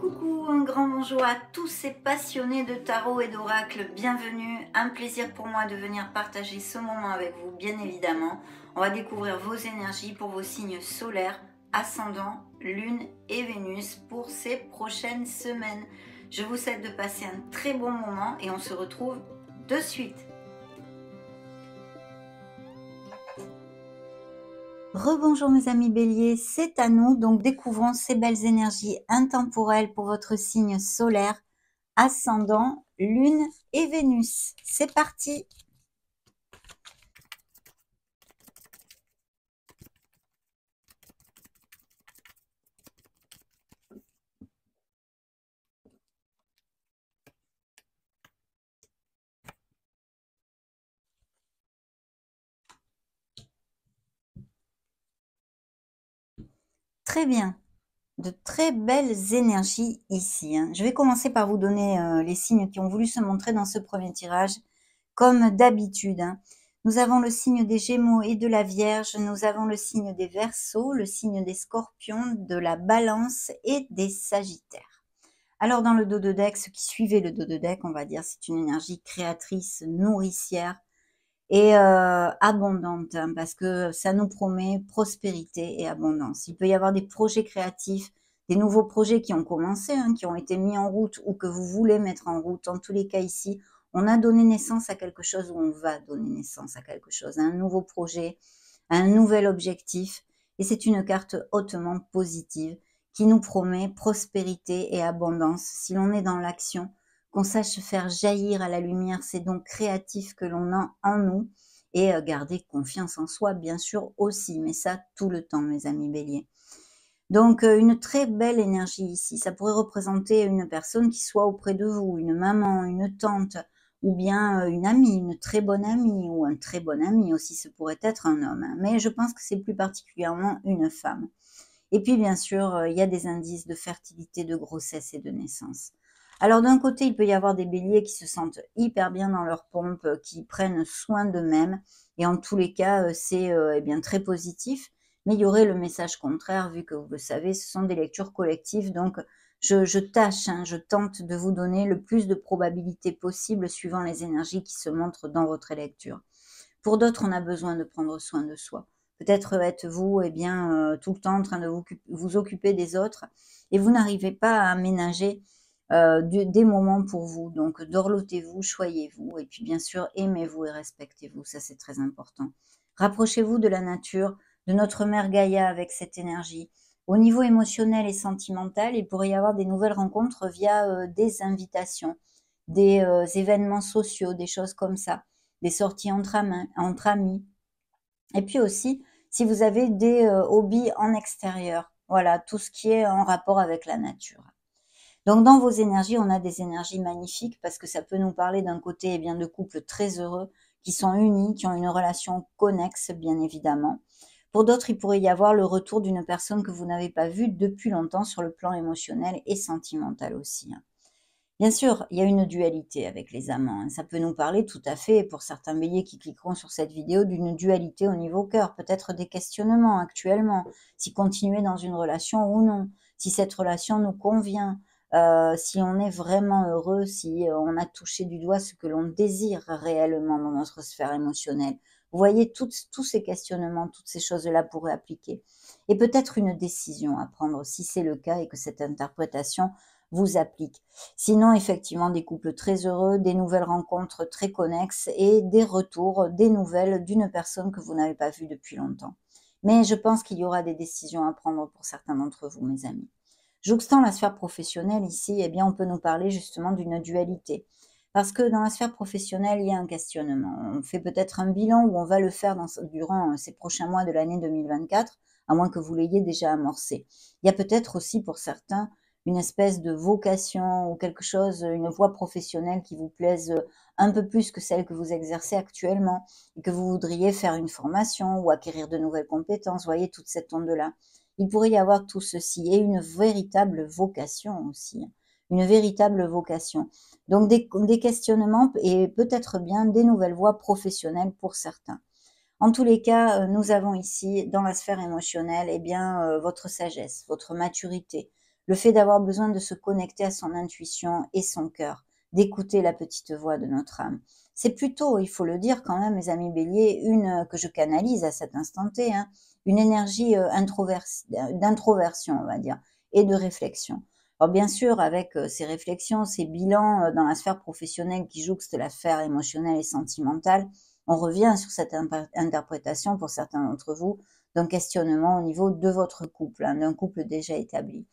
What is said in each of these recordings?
Coucou, un grand bonjour à tous ces passionnés de tarot et d'oracle, bienvenue, un plaisir pour moi de venir partager ce moment avec vous, bien évidemment. On va découvrir vos énergies pour vos signes solaires, ascendant, lune et Vénus pour ces prochaines semaines. Je vous souhaite de passer un très bon moment et on se retrouve de suite. Rebonjour mes amis béliers, c'est à nous, donc découvrons ces belles énergies intemporelles pour votre signe solaire, ascendant, lune et Vénus. C'est parti! Très bien, de très belles énergies ici. Je vais commencer par vous donner les signes qui ont voulu se montrer dans ce premier tirage, comme d'habitude. Nous avons le signe des Gémeaux et de la Vierge, nous avons le signe des Verseaux, le signe des Scorpions, de la Balance et des Sagittaires. Alors dans le dos de deck, ce qui suivait le dos de deck, on va dire, c'est une énergie créatrice, nourricière et abondante, parce que ça nous promet prospérité et abondance. Il peut y avoir des projets créatifs, des nouveaux projets qui ont commencé, qui ont été mis en route ou que vous voulez mettre en route. En tous les cas ici, on a donné naissance à quelque chose ou on va donner naissance à quelque chose, à un nouveau projet, à un nouvel objectif. Et c'est une carte hautement positive qui nous promet prospérité et abondance si l'on est dans l'action, qu'on sache faire jaillir à la lumière ces dons créatifs que l'on a en nous et garder confiance en soi, bien sûr, aussi, mais ça tout le temps, mes amis béliers. Donc, une très belle énergie ici. Ça pourrait représenter une personne qui soit auprès de vous, une maman, une tante, ou bien une amie, une très bonne amie, ou un très bon ami aussi, ce pourrait être un homme. Mais je pense que c'est plus particulièrement une femme. Et puis, bien sûr, il y a des indices de fertilité, de grossesse et de naissance. Alors, d'un côté, il peut y avoir des béliers qui se sentent hyper bien dans leur pompe, qui prennent soin d'eux-mêmes. Et en tous les cas, c'est eh bien très positif. Mais il y aurait le message contraire, vu que vous le savez, ce sont des lectures collectives. Donc, je tâche, je tente de vous donner le plus de probabilités possible suivant les énergies qui se montrent dans votre lecture. Pour d'autres, on a besoin de prendre soin de soi. Peut-être êtes-vous tout le temps en train de vous occuper des autres et vous n'arrivez pas à aménager des moments pour vous. Donc, dorlotez-vous, choyez-vous et puis bien sûr, aimez-vous et respectez-vous. Ça, c'est très important. Rapprochez-vous de la nature, de notre mère Gaïa avec cette énergie. Au niveau émotionnel et sentimental, il pourrait y avoir des nouvelles rencontres via des invitations, des événements sociaux, des choses comme ça, des sorties entre amis. Et puis aussi, si vous avez des hobbies en extérieur, voilà, tout ce qui est en rapport avec la nature. Donc dans vos énergies, on a des énergies magnifiques parce que ça peut nous parler d'un côté bien de couples très heureux, qui sont unis, qui ont une relation connexe, bien évidemment. Pour d'autres, il pourrait y avoir le retour d'une personne que vous n'avez pas vue depuis longtemps sur le plan émotionnel et sentimental aussi. Bien sûr, il y a une dualité avec les amants. Ça peut nous parler tout à fait, pour certains béliers qui cliqueront sur cette vidéo, d'une dualité au niveau cœur. Peut-être des questionnements actuellement, si continuer dans une relation ou non, si cette relation nous convient, si on est vraiment heureux, si on a touché du doigt ce que l'on désire réellement dans notre sphère émotionnelle. Vous voyez, tous ces questionnements, toutes ces choses-là pourraient appliquer. Et peut-être une décision à prendre, si c'est le cas et que cette interprétation vous applique. Sinon, effectivement, des couples très heureux, des nouvelles rencontres très connexes et des retours, des nouvelles d'une personne que vous n'avez pas vue depuis longtemps. Mais je pense qu'il y aura des décisions à prendre pour certains d'entre vous, mes amis. Jouxtant la sphère professionnelle ici, eh bien, on peut nous parler justement d'une dualité. Parce que dans la sphère professionnelle, il y a un questionnement. On fait peut-être un bilan ou on va le faire durant ces prochains mois de l'année 2024, à moins que vous l'ayez déjà amorcé. Il y a peut-être aussi pour certains une espèce de vocation ou quelque chose, une voie professionnelle qui vous plaise un peu plus que celle que vous exercez actuellement et que vous voudriez faire une formation ou acquérir de nouvelles compétences. Voyez toute cette onde-là. Il pourrait y avoir tout ceci et une véritable vocation aussi, une véritable vocation. Donc des questionnements et peut-être bien des nouvelles voies professionnelles pour certains. En tous les cas, nous avons ici, dans la sphère émotionnelle, eh bien, votre sagesse, votre maturité, le fait d'avoir besoin de se connecter à son intuition et son cœur, d'écouter la petite voix de notre âme. C'est plutôt, il faut le dire quand même, mes amis béliers, que je canalise à cet instant T, hein, une énergie d'introversion, on va dire, et de réflexion. Alors bien sûr, avec ces réflexions, ces bilans dans la sphère professionnelle qui jouxtent la sphère émotionnelle et sentimentale, on revient sur cette interprétation pour certains d'entre vous d'un questionnement au niveau de votre couple, hein, d'un couple déjà établi.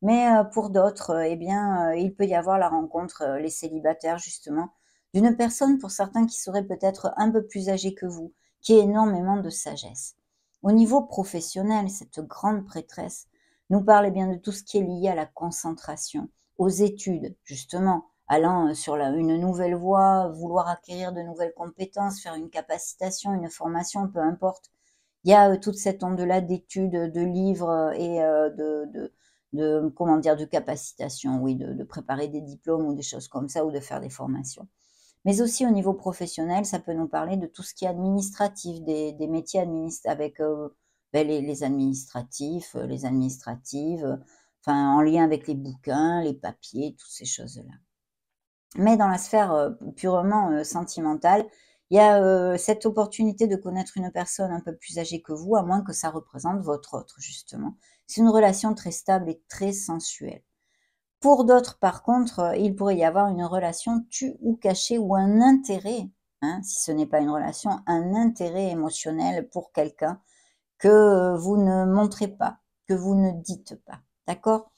Mais pour d'autres, eh bien, il peut y avoir la rencontre, les célibataires justement, d'une personne pour certains qui serait peut-être un peu plus âgée que vous, qui a énormément de sagesse. Au niveau professionnel, cette grande prêtresse nous parle eh bien de tout ce qui est lié à la concentration, aux études justement, allant sur une nouvelle voie, vouloir acquérir de nouvelles compétences, faire une capacitation, une formation, peu importe. Il y a toute cette onde-là d'études, de livres et comment dire, de capacitation, oui, de préparer des diplômes ou des choses comme ça, ou de faire des formations. Mais aussi au niveau professionnel, ça peut nous parler de tout ce qui est administratif, des métiers avec les administratifs, les administratives, enfin en lien avec les bouquins, les papiers, toutes ces choses-là. Mais dans la sphère purement sentimentale, il y a cette opportunité de connaître une personne un peu plus âgée que vous, à moins que ça représente votre autre, justement. C'est une relation très stable et très sensuelle. Pour d'autres, par contre, il pourrait y avoir une relation tue ou cachée ou un intérêt, hein, si ce n'est pas une relation, un intérêt émotionnel pour quelqu'un que vous ne montrez pas, que vous ne dites pas. D'accord?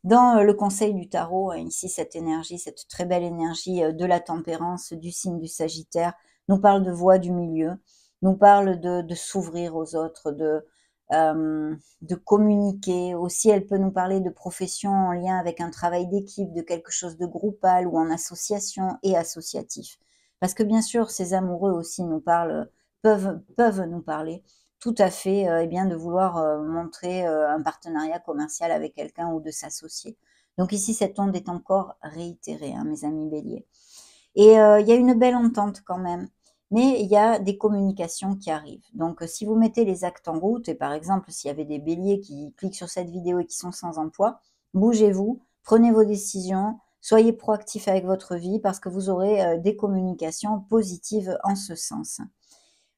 Dans le conseil du tarot, ici, cette énergie, cette très belle énergie de la tempérance, du signe du Sagittaire, nous parle de voie du milieu, nous parle de s'ouvrir aux autres, de communiquer. Aussi, elle peut nous parler de profession en lien avec un travail d'équipe, de quelque chose de groupal ou en association et associatif. Parce que bien sûr, ces amoureux aussi nous parlent, peuvent nous parler tout à fait, eh bien, de vouloir montrer un partenariat commercial avec quelqu'un ou de s'associer. Donc ici, cette onde est encore réitérée, hein, mes amis béliers. Et il y a une belle entente quand même, mais il y a des communications qui arrivent. Donc si vous mettez les actes en route, et par exemple, s'il y avait des béliers qui cliquent sur cette vidéo et qui sont sans emploi, bougez-vous, prenez vos décisions, soyez proactifs avec votre vie parce que vous aurez des communications positives en ce sens.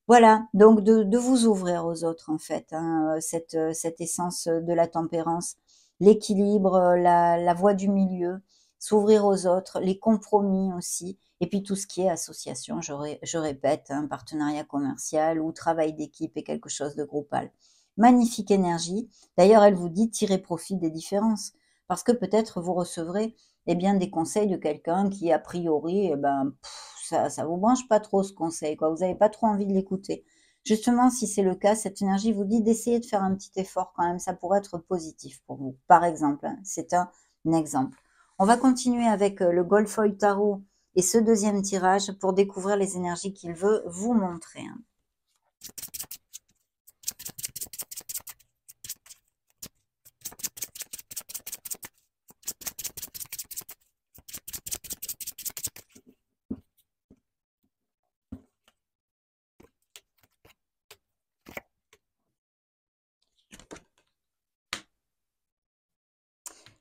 Voilà, donc de vous ouvrir aux autres en fait, hein, cette essence de la tempérance, l'équilibre, la voie du milieu, s'ouvrir aux autres, les compromis aussi, et puis tout ce qui est association, je répète, hein, partenariat commercial ou travail d'équipe et quelque chose de groupal. Magnifique énergie. D'ailleurs, elle vous dit tirez profit des différences, parce que peut-être vous recevrez eh bien, des conseils de quelqu'un qui, a priori, eh ben, ça vous branche pas trop ce conseil, quoi. Vous n'avez pas trop envie de l'écouter. Justement, si c'est le cas, cette énergie vous dit d'essayer de faire un petit effort quand même. Ça pourrait être positif pour vous. Par exemple, hein, c'est un exemple. On va continuer avec le Golfoy Tarot et ce deuxième tirage pour découvrir les énergies qu'il veut vous montrer, hein.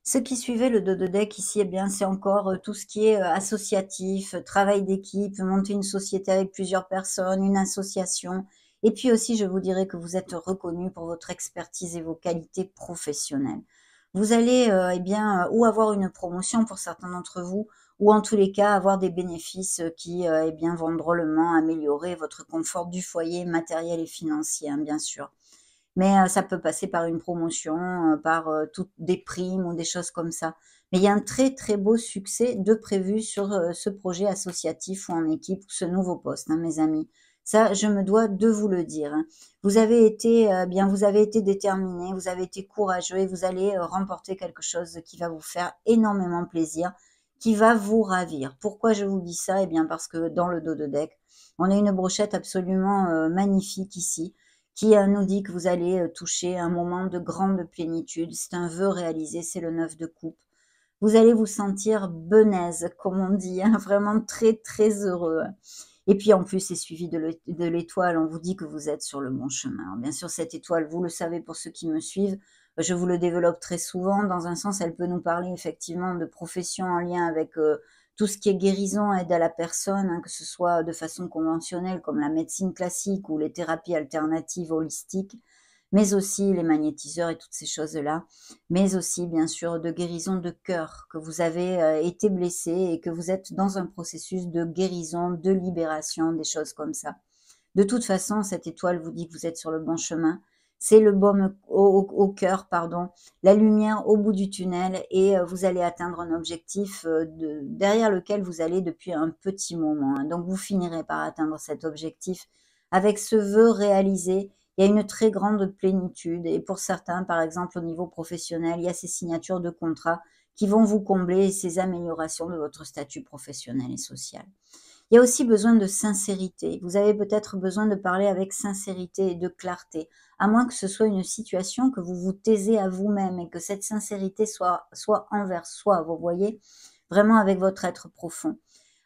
Ce qui suivait le dos de deck ici, eh bien, c'est encore tout ce qui est associatif, travail d'équipe, monter une société avec plusieurs personnes, une association. Et puis aussi, je vous dirais que vous êtes reconnu pour votre expertise et vos qualités professionnelles. Vous allez, eh bien, ou avoir une promotion pour certains d'entre vous, ou en tous les cas, avoir des bénéfices qui, eh bien, vont drôlement améliorer votre confort du foyer matériel et financier, hein, bien sûr. Mais ça peut passer par une promotion, par toutes des primes ou des choses comme ça. Mais il y a un très, très beau succès de prévu sur, ce projet associatif ou en équipe, ce nouveau poste, hein, mes amis. Ça, je me dois de vous le dire, hein. Vous avez été, vous avez été déterminés, vous avez été courageux et vous allez, remporter quelque chose qui va vous faire énormément plaisir, qui va vous ravir. Pourquoi je vous dis ça? Eh bien, parce que dans le dos de deck, on a une brochette absolument, magnifique ici, qui nous dit que vous allez toucher un moment de grande plénitude. C'est un vœu réalisé, c'est le 9 de coupe. Vous allez vous sentir benaise, comme on dit, hein, vraiment très, très heureux. Et puis en plus, c'est suivi de l'étoile, on vous dit que vous êtes sur le bon chemin. Alors, bien sûr, cette étoile, vous le savez pour ceux qui me suivent, je vous le développe très souvent. Dans un sens, elle peut nous parler effectivement de professions en lien avec tout ce qui est guérison, aide à la personne, hein, que ce soit de façon conventionnelle comme la médecine classique ou les thérapies alternatives holistiques, mais aussi les magnétiseurs et toutes ces choses-là, mais aussi bien sûr de guérison de cœur, que vous avez été blessé et que vous êtes dans un processus de guérison, de libération, des choses comme ça. De toute façon, cette étoile vous dit que vous êtes sur le bon chemin. C'est le baume au cœur, pardon, la lumière au bout du tunnel et vous allez atteindre un objectif derrière lequel vous allez depuis un petit moment, hein. Donc vous finirez par atteindre cet objectif avec ce vœu réalisé. Il y a une très grande plénitude et pour certains, par exemple au niveau professionnel, il y a ces signatures de contrats qui vont vous combler ces améliorations de votre statut professionnel et social. Il y a aussi besoin de sincérité. Vous avez peut-être besoin de parler avec sincérité et de clarté, à moins que ce soit une situation que vous vous taisez à vous-même et que cette sincérité soit envers soi, vous voyez, vraiment avec votre être profond.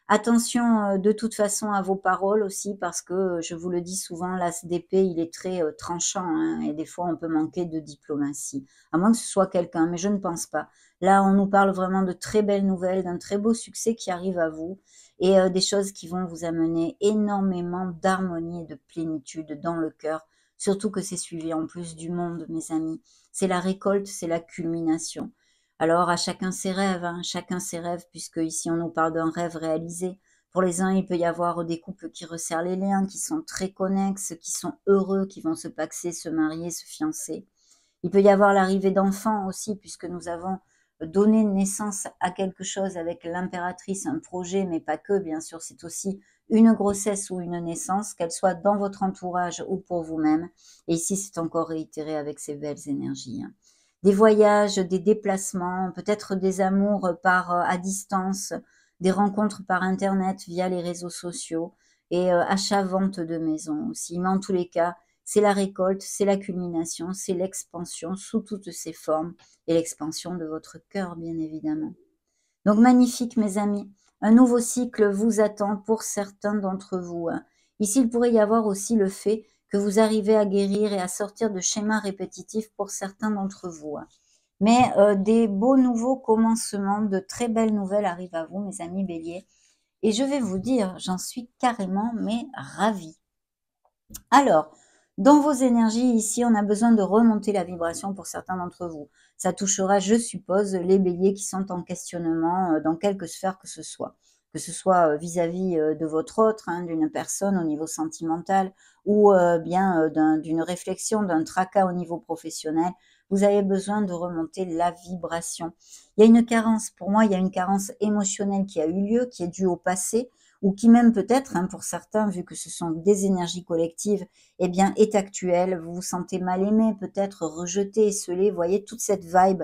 Attention de toute façon à vos paroles aussi parce que je vous le dis souvent, l'as d'épée, il est très tranchant, hein, et des fois on peut manquer de diplomatie, à moins que ce soit quelqu'un, mais je ne pense pas. Là, on nous parle vraiment de très belles nouvelles, d'un très beau succès qui arrive à vous et des choses qui vont vous amener énormément d'harmonie et de plénitude dans le cœur, surtout que c'est suivi en plus du monde, mes amis. C'est la récolte, c'est la culmination. Alors à chacun ses rêves, hein, chacun ses rêves, puisque ici on nous parle d'un rêve réalisé. Pour les uns, il peut y avoir des couples qui resserrent les liens, qui sont très connexes, qui sont heureux, qui vont se paxer, se marier, se fiancer. Il peut y avoir l'arrivée d'enfants aussi, puisque nous avons donné naissance à quelque chose avec l'impératrice, un projet, mais pas que, bien sûr, c'est aussi une grossesse ou une naissance, qu'elle soit dans votre entourage ou pour vous-même. Et ici, c'est encore réitéré avec ces belles énergies, hein. Des voyages, des déplacements, peut-être des amours à distance, des rencontres par Internet via les réseaux sociaux et achat-vente de maison aussi. Mais en tous les cas, c'est la récolte, c'est la culmination, c'est l'expansion sous toutes ses formes et l'expansion de votre cœur, bien évidemment. Donc magnifique, mes amis. Un nouveau cycle vous attend pour certains d'entre vous, hein. Ici, il pourrait y avoir aussi le fait que vous arrivez à guérir et à sortir de schémas répétitifs pour certains d'entre vous, hein. Mais des beaux nouveaux commencements, de très belles nouvelles arrivent à vous, mes amis béliers. Et je vais vous dire, j'en suis carrément, mais ravie. Alors, dans vos énergies, ici, on a besoin de remonter la vibration pour certains d'entre vous. Ça touchera, je suppose, les béliers qui sont en questionnement dans quelque sphère que ce soit. Que ce soit vis-à-vis de votre autre, hein, d'une personne au niveau sentimental, ou bien d'une réflexion, d'un tracas au niveau professionnel. Vous avez besoin de remonter la vibration. Il y a une carence, pour moi, il y a une carence émotionnelle qui a eu lieu, qui est due au passé, ou qui même peut-être, hein, pour certains, vu que ce sont des énergies collectives, eh bien, est actuelle. Vous vous sentez mal aimé, peut-être rejeté, esselé. Vous voyez toute cette vibe,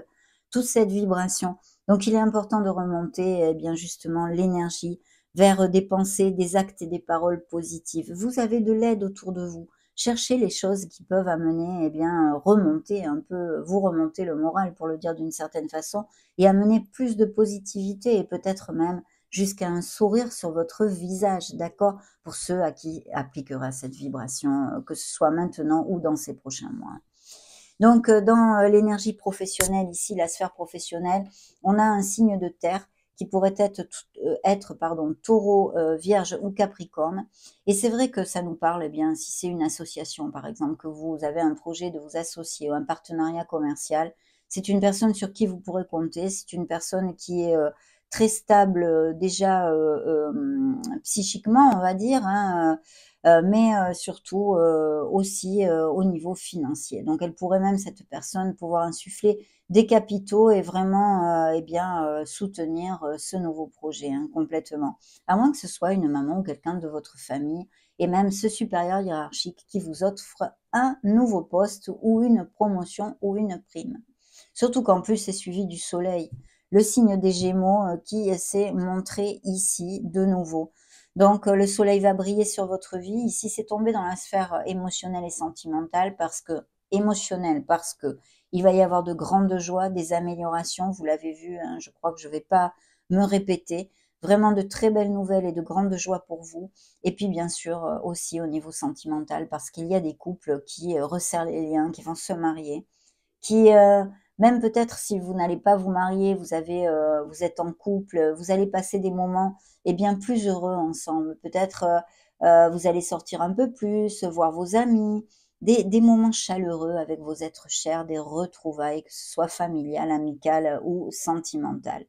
toute cette vibration. Donc, il est important de remonter, eh bien, justement, l'énergie vers des pensées, des actes et des paroles positives. Vous avez de l'aide autour de vous. Cherchez les choses qui peuvent amener, eh bien, remonter un peu, vous remonter le moral, pour le dire d'une certaine façon, et amener plus de positivité et peut-être même jusqu'à un sourire sur votre visage, d'accord? Pour ceux à qui appliquera cette vibration, que ce soit maintenant ou dans ces prochains mois. Donc, dans l'énergie professionnelle, ici, la sphère professionnelle, on a un signe de terre qui pourrait être taureau, vierge ou capricorne. Et c'est vrai que ça nous parle, eh bien, si c'est une association, par exemple, que vous avez un projet de vous associer ou un partenariat commercial, c'est une personne sur qui vous pourrez compter, c'est une personne qui est très stable déjà psychiquement, on va dire, hein, mais surtout aussi au niveau financier. Donc elle pourrait même, cette personne, pouvoir insuffler des capitaux et vraiment eh bien, soutenir ce nouveau projet, hein, complètement. À moins que ce soit une maman ou quelqu'un de votre famille et même ce supérieur hiérarchique qui vous offre un nouveau poste ou une promotion ou une prime. Surtout qu'en plus, c'est suivi du soleil, le signe des Gémeaux qui s'est montré ici de nouveau. Donc, le soleil va briller sur votre vie. Ici, c'est tombé dans la sphère émotionnelle et sentimentale parce que il va y avoir de grandes joies, des améliorations. Vous l'avez vu, hein, je crois que je ne vais pas me répéter. Vraiment de très belles nouvelles et de grandes joies pour vous. Et puis bien sûr aussi au niveau sentimental, parce qu'il y a des couples qui resserrent les liens, qui vont se marier, qui même peut-être si vous n'allez pas vous marier, vous êtes en couple, vous allez passer des moments bien plus heureux ensemble. Peut-être vous allez sortir un peu plus, voir vos amis, des moments chaleureux avec vos êtres chers, des retrouvailles, que ce soit familiales, amicales ou sentimentales.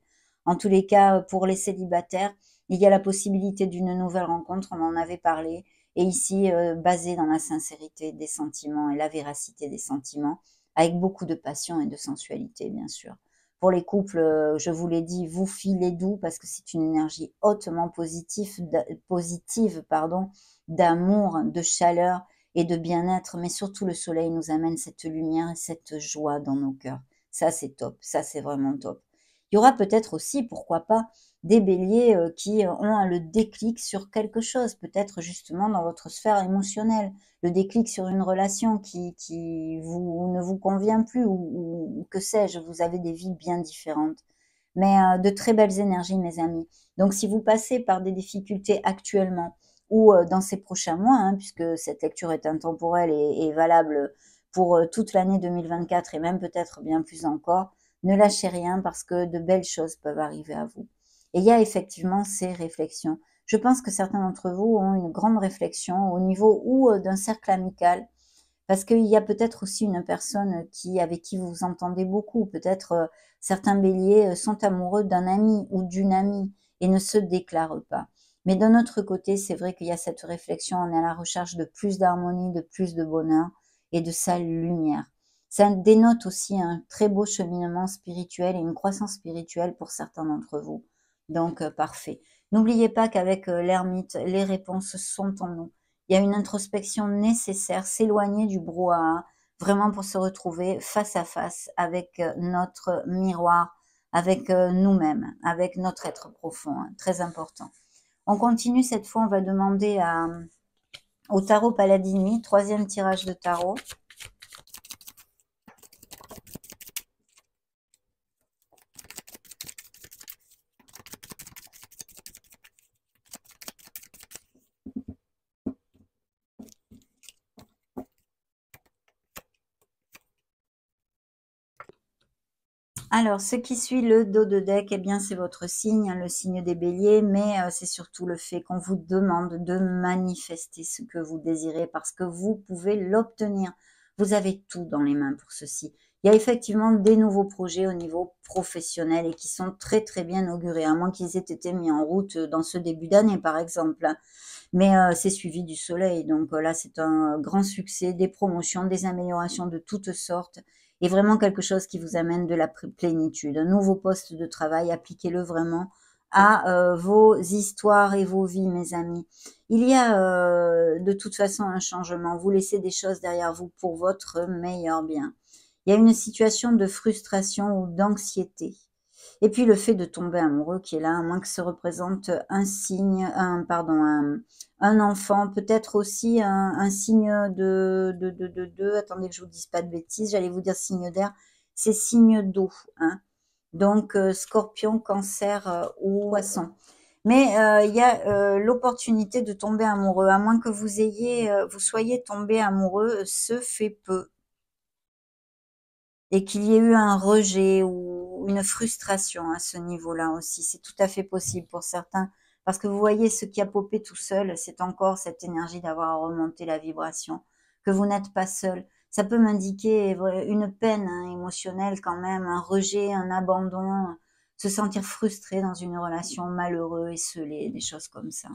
En tous les cas, pour les célibataires, il y a la possibilité d'une nouvelle rencontre, on en avait parlé, et ici basée dans la sincérité des sentiments et la véracité des sentiments, avec beaucoup de passion et de sensualité, bien sûr. Pour les couples, je vous l'ai dit, vous filez doux parce que c'est une énergie hautement positive, pardon, d'amour, de chaleur et de bien-être. Mais surtout, le soleil nous amène cette lumière et cette joie dans nos cœurs. Ça, c'est top. Ça, c'est vraiment top. Il y aura peut-être aussi, pourquoi pas, des béliers qui ont le déclic sur quelque chose, peut-être justement dans votre sphère émotionnelle, le déclic sur une relation qui ne vous convient plus ou que sais-je, vous avez des vies bien différentes. Mais de très belles énergies, mes amis. Donc, si vous passez par des difficultés actuellement ou dans ces prochains mois, hein, puisque cette lecture est intemporelle et valable pour toute l'année 2024 et même peut-être bien plus encore, ne lâchez rien parce que de belles choses peuvent arriver à vous. Et il y a effectivement ces réflexions. Je pense que certains d'entre vous ont une grande réflexion au niveau ou d'un cercle amical, parce qu'il y a peut-être aussi une personne avec qui vous vous entendez beaucoup. Peut-être certains béliers sont amoureux d'un ami ou d'une amie et ne se déclarent pas. Mais d'un autre côté, c'est vrai qu'il y a cette réflexion, on est à la recherche de plus d'harmonie, de plus de bonheur et de sa lumière. Ça dénote aussi un très beau cheminement spirituel et une croissance spirituelle pour certains d'entre vous. Donc, parfait. N'oubliez pas qu'avec l'ermite, les réponses sont en nous. Il y a une introspection nécessaire, s'éloigner du brouhaha, vraiment pour se retrouver face à face avec notre miroir, avec nous-mêmes, avec notre être profond, hein, très important. On continue cette fois, on va demander au tarot Paladini, troisième tirage de tarot. Alors, ce qui suit le dos de deck, eh bien, c'est votre signe, hein, le signe des béliers, mais c'est surtout le fait qu'on vous demande de manifester ce que vous désirez parce que vous pouvez l'obtenir. Vous avez tout dans les mains pour ceci. Il y a effectivement des nouveaux projets au niveau professionnel et qui sont très très bien augurés, à moins qu'ils aient été mis en route dans ce début d'année, par exemple. Mais c'est suivi du soleil, donc là, c'est un grand succès, des promotions, des améliorations de toutes sortes et vraiment quelque chose qui vous amène de la plénitude. Un nouveau poste de travail, appliquez-le vraiment à vos histoires et vos vies, mes amis. Il y a de toute façon un changement. Vous laissez des choses derrière vous pour votre meilleur bien. Il y a une situation de frustration ou d'anxiété. Et puis le fait de tomber amoureux qui est là, à moins que se représente un signe, un enfant, peut-être aussi un signe attendez que je vous dise pas de bêtises, j'allais vous dire signe d'air, c'est signe d'eau, hein. Donc scorpion, cancer ou poisson. Mais il y a l'opportunité de tomber amoureux, à moins que vous soyez tombé amoureux, se fait peu et qu'il y ait eu un rejet ou une frustration à ce niveau-là aussi. C'est tout à fait possible pour certains. Parce que vous voyez, ce qui a popé tout seul, c'est encore cette énergie d'avoir remonté la vibration, que vous n'êtes pas seul. Ça peut m'indiquer une peine émotionnelle quand même, un rejet, un abandon, se sentir frustré dans une relation, malheureux, esseulé, des choses comme ça.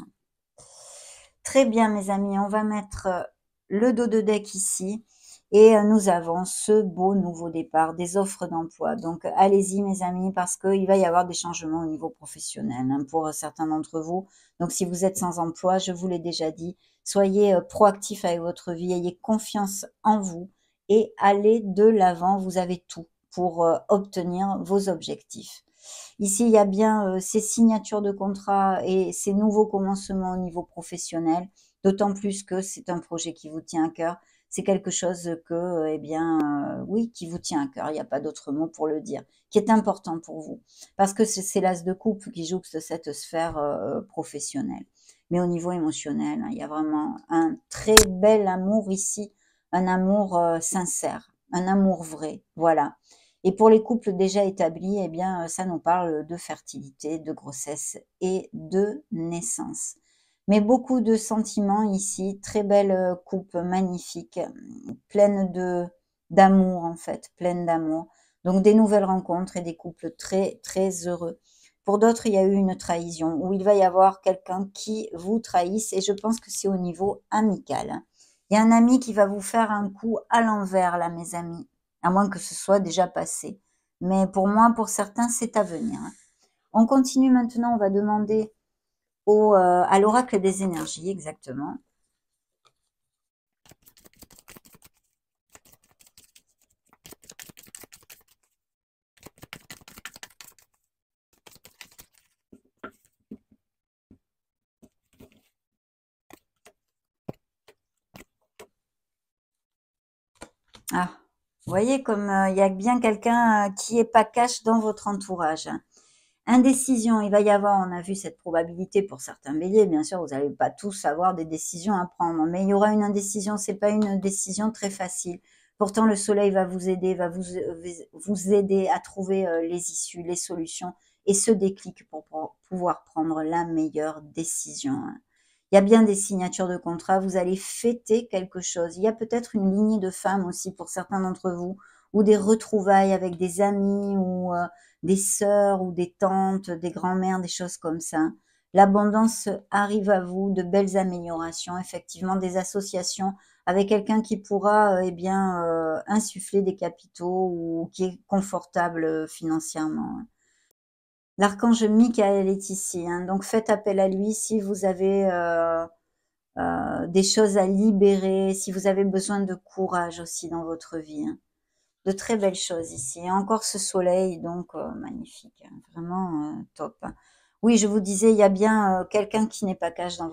Très bien, mes amis, on va mettre le dos de deck ici. Et nous avons ce beau nouveau départ, des offres d'emploi. Donc, allez-y, mes amis, parce qu'il va y avoir des changements au niveau professionnel hein, pour certains d'entre vous. Donc, si vous êtes sans emploi, je vous l'ai déjà dit, soyez proactifs avec votre vie, ayez confiance en vous et allez de l'avant. Vous avez tout pour obtenir vos objectifs. Ici, il y a bien ces signatures de contrat et ces nouveaux commencements au niveau professionnel, d'autant plus que c'est un projet qui vous tient à cœur. c'est quelque chose que, eh bien, oui, qui vous tient à cœur, il n'y a pas d'autre mot pour le dire, qui est important pour vous. Parce que c'est l'as de coupe qui jouxte cette sphère professionnelle. Mais au niveau émotionnel, hein, il y a vraiment un très bel amour ici, un amour sincère, un amour vrai, voilà. Et pour les couples déjà établis, eh bien, ça nous parle de fertilité, de grossesse et de naissance. Mais beaucoup de sentiments ici, très belle coupe, magnifique, pleine d'amour en fait, pleine d'amour. Donc des nouvelles rencontres et des couples très très heureux. Pour d'autres, il y a eu une trahison où il va y avoir quelqu'un qui vous trahisse et je pense que c'est au niveau amical, hein. Il y a un ami qui va vous faire un coup à l'envers là, mes amis, à moins que ce soit déjà passé. Mais pour moi, pour certains, c'est à venir, hein. On continue maintenant, on va demander à l'oracle des énergies, exactement. Ah, vous voyez comme il y a bien quelqu'un qui est pas cash dans votre entourage, hein. Indécision, il va y avoir, on a vu cette probabilité pour certains béliers, bien sûr, vous n'allez pas tous avoir des décisions à prendre, mais il y aura une indécision, c'est pas une décision très facile. Pourtant, le soleil va vous aider, vous aider à trouver les issues, les solutions et ce déclic pour pouvoir prendre la meilleure décision, hein. Il y a bien des signatures de contrat, vous allez fêter quelque chose. Il y a peut-être une lignée de femmes aussi pour certains d'entre vous, ou des retrouvailles avec des amis, ou des sœurs, ou des tantes, des grands-mères, des choses comme ça. L'abondance arrive à vous, de belles améliorations, effectivement, des associations avec quelqu'un qui pourra eh bien, insuffler des capitaux ou qui est confortable financièrement. L'archange Michael est ici, hein, donc faites appel à lui si vous avez des choses à libérer, si vous avez besoin de courage aussi dans votre vie, hein. De très belles choses ici. Et encore ce soleil, donc magnifique, hein, vraiment top, hein. Oui, je vous disais, il y a bien quelqu'un qui n'est pas cash dans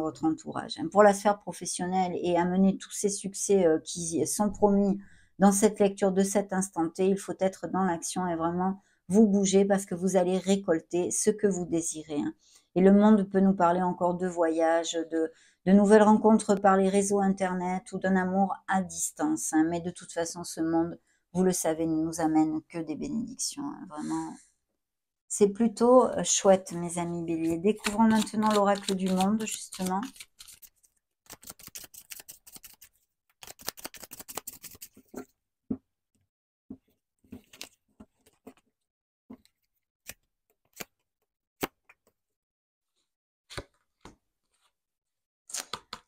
votre entourage, hein. Pour la sphère professionnelle et amener tous ces succès qui sont promis dans cette lecture de cet instant T, il faut être dans l'action et vraiment vous bouger parce que vous allez récolter ce que vous désirez, hein. Et le monde peut nous parler encore de voyages, de nouvelles rencontres par les réseaux internet ou d'un amour à distance, hein. Mais de toute façon, ce monde, vous le savez, ne nous amène que des bénédictions, hein, vraiment. C'est plutôt chouette, mes amis béliers. Découvrons maintenant l'oracle du monde, justement.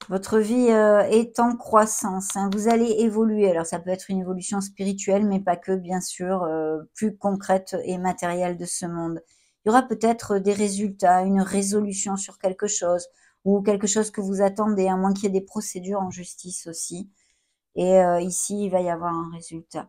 Votre vie est en croissance, hein. Vous allez évoluer. Alors, ça peut être une évolution spirituelle, mais pas que, bien sûr, plus concrète et matérielle de ce monde. Il y aura peut-être des résultats, une résolution sur quelque chose, ou quelque chose que vous attendez, à moins qu'il y ait des procédures en justice aussi. Et ici, il va y avoir un résultat.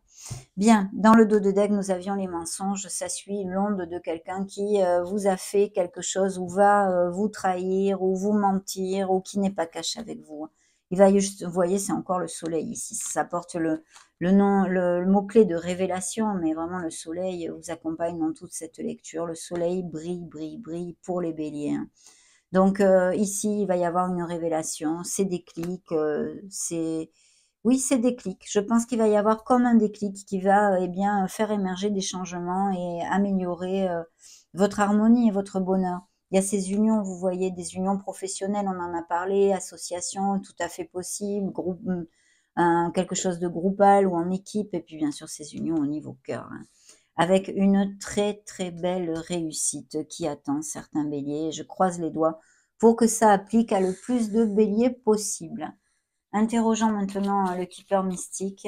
Bien, dans le dos de deck, nous avions les mensonges. Ça suit l'onde de quelqu'un qui vous a fait quelque chose ou va vous trahir ou vous mentir ou qui n'est pas cash avec vous. Il va juste, vous voyez, c'est encore le soleil ici. Ça porte le nom, le mot-clé de révélation, mais vraiment le soleil vous accompagne dans toute cette lecture. Le soleil brille, brille, brille pour les béliers, hein. Donc ici, il va y avoir une révélation, c'est des clics, oui, c'est des clics. Je pense qu'il va y avoir comme un déclic qui va eh bien faire émerger des changements et améliorer votre harmonie et votre bonheur. Il y a ces unions, vous voyez, des unions professionnelles, on en a parlé, associations, tout à fait possible, groupe, quelque chose de groupal ou en équipe, et puis bien sûr ces unions au niveau cœur, hein, avec une très très belle réussite qui attend certains béliers. Je croise les doigts pour que ça applique à le plus de béliers possible. Interrogeons maintenant le keeper mystique.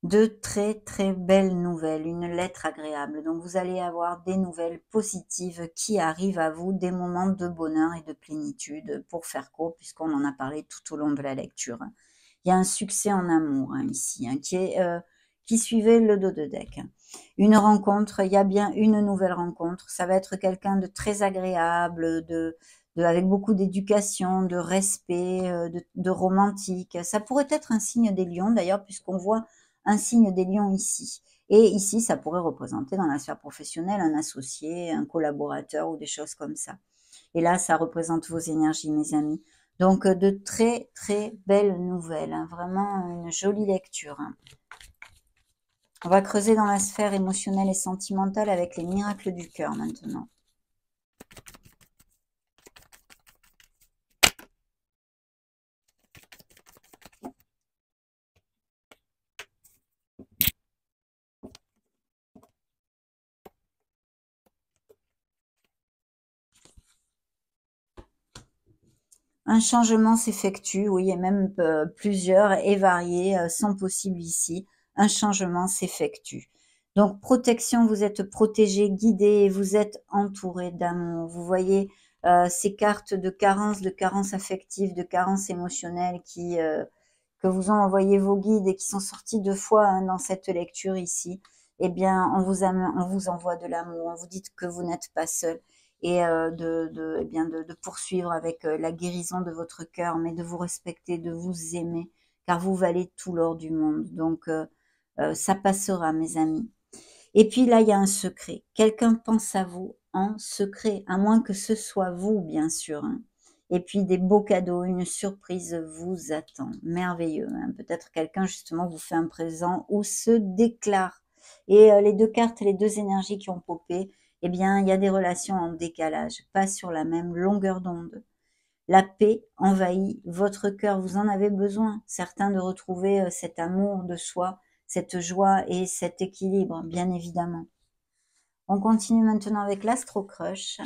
De très très belles nouvelles, une lettre agréable. Donc vous allez avoir des nouvelles positives qui arrivent à vous, des moments de bonheur et de plénitude pour faire court, puisqu'on en a parlé tout au long de la lecture. Il Il y a un succès en amour hein, ici, hein, qui suivait le dos de deck. Une rencontre, il y a bien une nouvelle rencontre. Ça va être quelqu'un de très agréable, avec beaucoup d'éducation, de respect, de romantique. Ça pourrait être un signe des lions d'ailleurs, puisqu'on voit un signe des lions ici. Et ici, ça pourrait représenter dans la sphère professionnelle un associé, un collaborateur ou des choses comme ça. Et là, ça représente vos énergies, mes amis. Donc, de très, très belles nouvelles. Hein, vraiment une jolie lecture. Hein. On va creuser dans la sphère émotionnelle et sentimentale avec les miracles du cœur maintenant. Un changement s'effectue, oui, et même plusieurs et variés sont possibles ici. Un changement s'effectue. Donc, protection, vous êtes protégé, guidé, vous êtes entouré d'amour. Vous voyez ces cartes de carence affective, de carence émotionnelle que vous ont envoyé vos guides et qui sont sortis 2 fois hein, dans cette lecture ici. Eh bien, on vous envoie de l'amour. On vous dit que vous n'êtes pas seul et eh bien de poursuivre avec la guérison de votre cœur, mais de vous respecter, de vous aimer, car vous valez tout l'or du monde. Donc, ça passera, mes amis. Et puis là, il y a un secret. Quelqu'un pense à vous en secret, à moins que ce soit vous, bien sûr. Hein. Et puis des beaux cadeaux, une surprise vous attend. Merveilleux. Hein. Peut-être quelqu'un, justement, vous fait un présent ou se déclare. Et les 2 cartes, les 2 énergies qui ont popé, eh bien, il y a des relations en décalage, pas sur la même longueur d'onde. La paix envahit votre cœur, vous en avez besoin, certains de retrouver cet amour de soi, cette joie et cet équilibre, bien évidemment. On continue maintenant avec l'Astro Crush.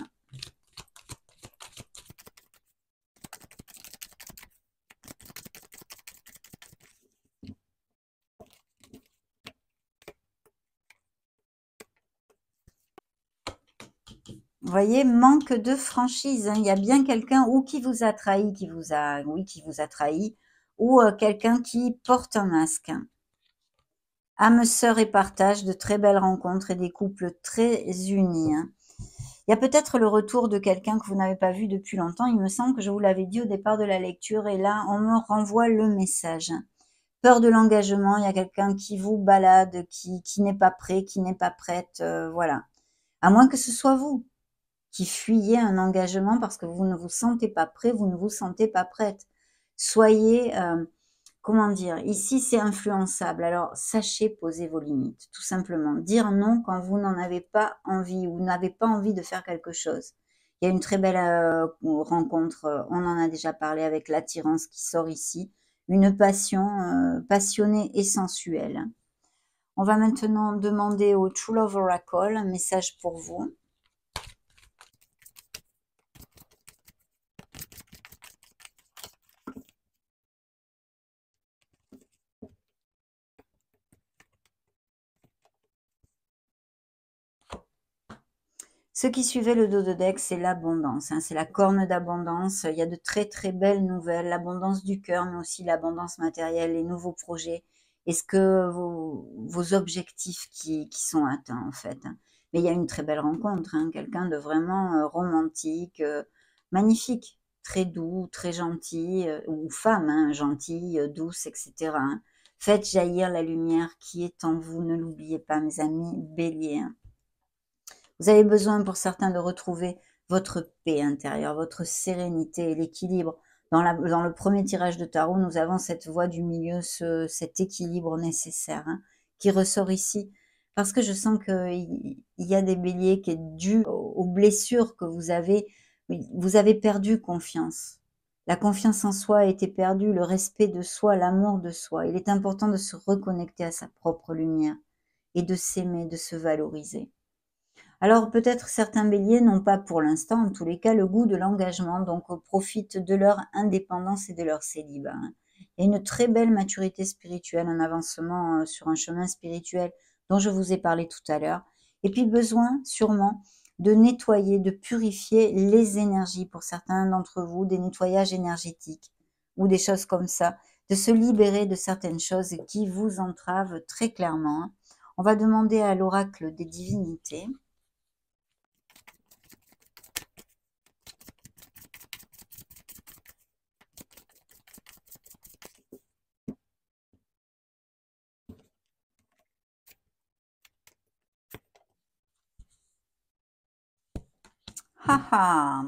Vous voyez, manque de franchise. Hein. Il y a bien quelqu'un ou qui vous a trahi, qui vous a trahi, ou quelqu'un qui porte un masque. Hein. Âme sœur et partage, de très belles rencontres et des couples très unis. Hein. Il y a peut-être le retour de quelqu'un que vous n'avez pas vu depuis longtemps. Il me semble que je vous l'avais dit au départ de la lecture et là, on me renvoie le message. Peur de l'engagement, il y a quelqu'un qui vous balade, qui n'est pas prêt, qui n'est pas prête, voilà. À moins que ce soit vous qui fuyez un engagement parce que vous ne vous sentez pas prêt, vous ne vous sentez pas prête. Soyez, comment dire, ici c'est influençable. Alors sachez poser vos limites, tout simplement. Dire non quand vous n'en avez pas envie ou n'avez pas envie de faire quelque chose. Il y a une très belle rencontre, on en a déjà parlé avec l'attirance qui sort ici. Une passion passionnée et sensuelle. On va maintenant demander au True Love Oracle un message pour vous. Ce qui suivait le dos de deck, c'est l'abondance, hein, c'est la corne d'abondance. Il y a de très très belles nouvelles, l'abondance du cœur, mais aussi l'abondance matérielle, les nouveaux projets. Est-ce que vos objectifs qui sont atteints en fait. Hein. Mais il y a une très belle rencontre, hein, quelqu'un de vraiment romantique, magnifique, très doux, très gentil, ou femme, hein, gentille, douce, etc. Hein. Faites jaillir la lumière qui est en vous, ne l'oubliez pas mes amis, bélier. Hein. Vous avez besoin pour certains de retrouver votre paix intérieure, votre sérénité et l'équilibre. Dans le premier tirage de tarot, nous avons cette voie du milieu, cet équilibre nécessaire hein, qui ressort ici. Parce que je sens qu'il y a des béliers qui est dû aux blessures que vous avez. Vous avez perdu confiance. La confiance en soi a été perdue, le respect de soi, l'amour de soi. Il est important de se reconnecter à sa propre lumière et de s'aimer, de se valoriser. Alors peut-être certains béliers n'ont pas pour l'instant, en tous les cas, le goût de l'engagement, donc profitent de leur indépendance et de leur célibat. Hein. Il y a une très belle maturité spirituelle, un avancement sur un chemin spirituel dont je vous ai parlé tout à l'heure. Et puis besoin sûrement de nettoyer, de purifier les énergies pour certains d'entre vous, des nettoyages énergétiques ou des choses comme ça, de se libérer de certaines choses qui vous entravent très clairement. On va demander à l'oracle des divinités. Haha!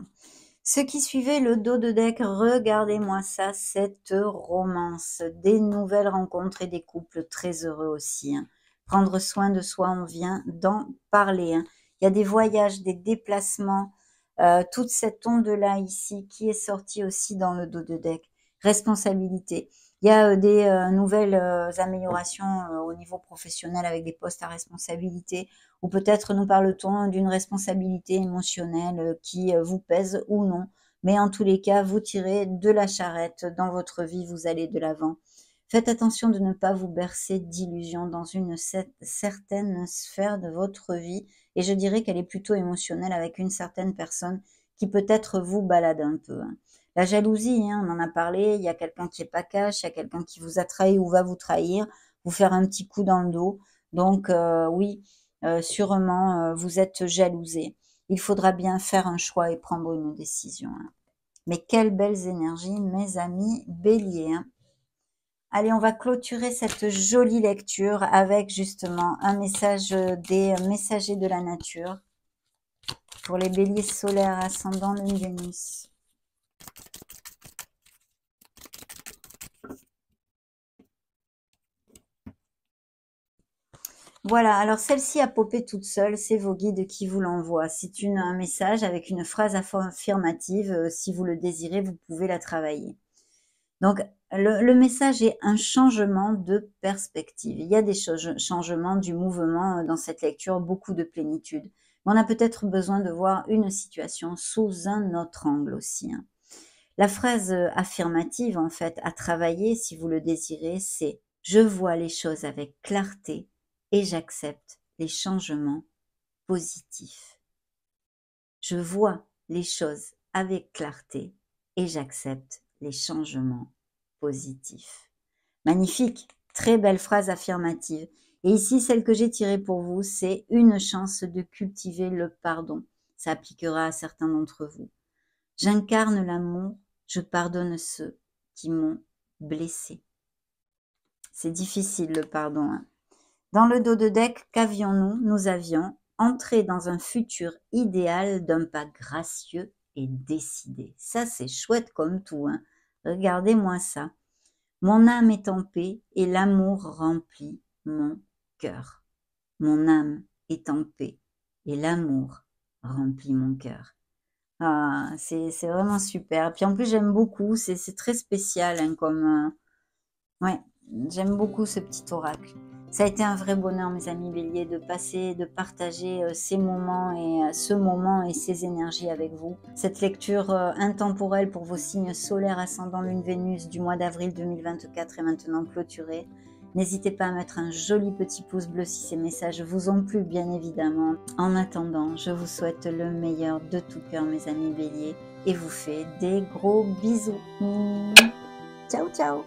Ceux qui suivaient le dos de deck, regardez-moi ça, cette romance, des nouvelles rencontres et des couples très heureux aussi, hein. Prendre soin de soi, on vient d'en parler, hein. Il y a des voyages, des déplacements, toute cette onde-là ici qui est sortie aussi dans le dos de deck. Responsabilité. Il y a des nouvelles améliorations au niveau professionnel avec des postes à responsabilité, ou peut-être nous parle-t-on d'une responsabilité émotionnelle qui vous pèse ou non. Mais en tous les cas, vous tirez de la charrette dans votre vie, vous allez de l'avant. Faites attention de ne pas vous bercer d'illusions dans une certaine sphère de votre vie. Et je dirais qu'elle est plutôt émotionnelle avec une certaine personne qui peut-être vous balade un peu, hein. La jalousie, hein, on en a parlé, il y a quelqu'un qui est pas cash, il y a quelqu'un qui vous a trahi ou va vous trahir, vous faire un petit coup dans le dos. Donc oui, sûrement vous êtes jalousé. Il faudra bien faire un choix et prendre une décision, hein. Mais quelles belles énergies, mes amis béliers, hein. Allez, on va clôturer cette jolie lecture avec justement un message des messagers de la nature pour les béliers solaires, ascendant, lune, Vénus. Voilà, alors celle-ci a popé toute seule, c'est vos guides qui vous l'envoient. C'est un message avec une phrase affirmative. Si vous le désirez, vous pouvez la travailler. Donc, le message est un changement de perspective. Il y a des changements du mouvement dans cette lecture, beaucoup de plénitude. Mais on a peut-être besoin de voir une situation sous un autre angle aussi, hein. La phrase affirmative, en fait, à travailler, si vous le désirez, c'est « Je vois les choses avec clarté et j'accepte les changements positifs. » Je vois les choses avec clarté et j'accepte les changements positifs. Magnifique, très belle phrase affirmative. Et ici, celle que j'ai tirée pour vous, c'est une chance de cultiver le pardon. Ça appliquera à certains d'entre vous. J'incarne l'amour, je pardonne ceux qui m'ont blessé. C'est difficile le pardon, hein. Dans le dos de deck, qu'avions-nous? Nous avions entré dans un futur idéal d'un pas gracieux et décidé. Ça, c'est chouette comme tout, hein. Regardez-moi ça. Mon âme est en paix et l'amour remplit mon cœur. Mon âme est en paix et l'amour remplit mon cœur. Ah, c'est vraiment super. Puis en plus, j'aime beaucoup, c'est très spécial, hein, comme... ouais, j'aime beaucoup ce petit oracle. Ça a été un vrai bonheur, mes amis béliers, de passer, de partager ces moments et ce moment et ces énergies avec vous. Cette lecture intemporelle pour vos signes solaires, ascendant, lune, Vénus du mois d'avril 2024 est maintenant clôturée. N'hésitez pas à mettre un joli petit pouce bleu si ces messages vous ont plu, bien évidemment. En attendant, je vous souhaite le meilleur de tout cœur, mes amis béliers, et vous fais des gros bisous. Ciao, ciao!